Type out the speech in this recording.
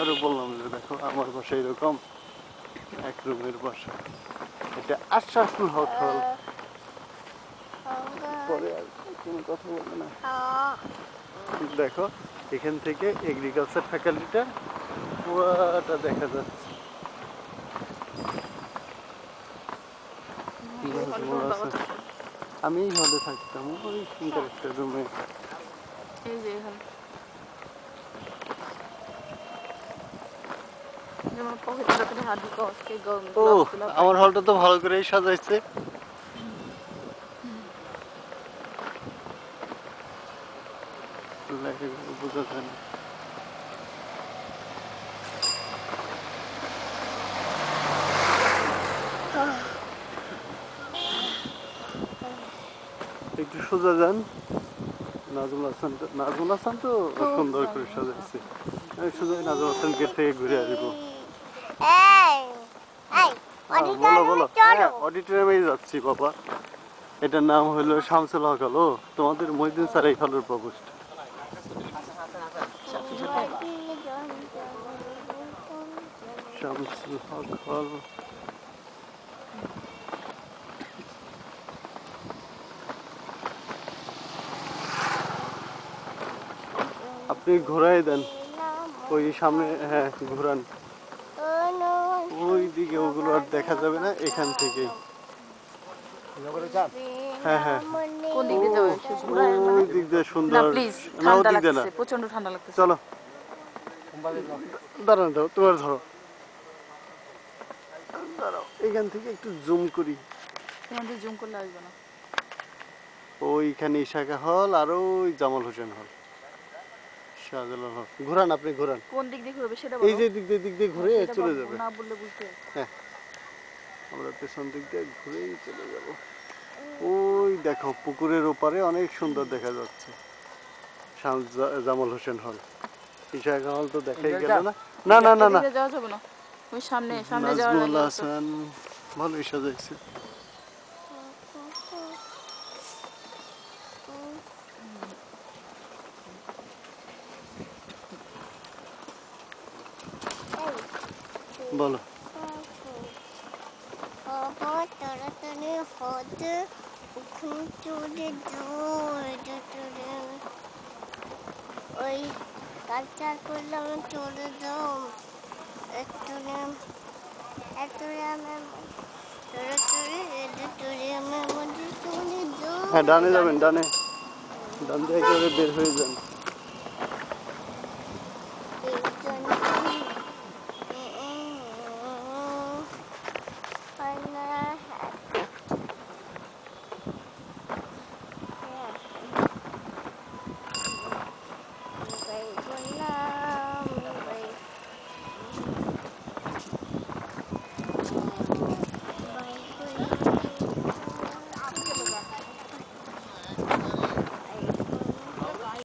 করে বললাম যে দেখো আমার বাসা এরকম এক রুমের বাসা। এটা আশরাফুল হোটেল। পরে আর কোনো কথা বলবে না। দেখো এখান থেকে এগ্রিকালচার ফ্যাকাল্টিটা পুরোটা দেখা যাচ্ছে। আমি এই হলে থাকতাম, ওই সুন্দর একটা রুমে। ও আমার হলটা তো ভালো করেই সাজাইছে। বোঝা যায় না। একটু সোজা যান। নাজমুল হাসান তো সুন্দর করে সাজাইছে। আমি শুধু নাজমুল হাসান গেট থেকে ঘুরে আসবো। বলো বলো। হ্যাঁ অডিটোরিয়ামে যাচ্ছি বাবা। এটার নাম হলো শামসুল হক হল। তোমাদের মহিউদ্দিন স্যার এই হলের প্রভোস্ট। শামসুল হক হল। আপনি ঘোরাই দেন ওই সামনে। হ্যাঁ ঘোরান। ওই দিকে ওগুলো আর দেখা যাবে না এখান থেকে। হ্যাঁ হ্যাঁ ওই দিক দিয়ে সুন্দর। না ওই দিক দিয়ে না, প্রচন্ড ঠান্ডা লাগছে। চলো দাঁড়ান, ধরো তোমার ধরো। দাঁড়াও এখান থেকে একটু জুম করি। তোমাদের জুম করলে আসবে না। ওইখানে ইশাকা হল আর ওই জামাল হোসেন হল, শাহজালাল হল। ঘোরান আপনি ঘোরান। কোন দিক দিয়ে ঘুরবে সেটা বলো। এই যে দিক দিয়ে ঘুরে চলে যাবে। না বললে বুঝতে। হ্যাঁ আমরা পেছন দিক দিয়ে ঘুরেই চলে যাব। ওই দেখো পুকুরের ওপারে অনেক সুন্দর দেখা যাচ্ছে জামাল হোসেন হল। ইশাকা হল তো দেখাই গেল না। না না না না যাওয়া যাবে না। ওই সামনে যাওয়ার নাজমুল আগে হাসান ভালোই সাজাইছে। বলো তাড়াতাড়ি হতে ওখানে চলে যাও। ওই কালচার করলাম চলে যাও। হ্যাঁ ডানে যাবেন, ডানে ডান দিয়ে করে বের হয়ে যান।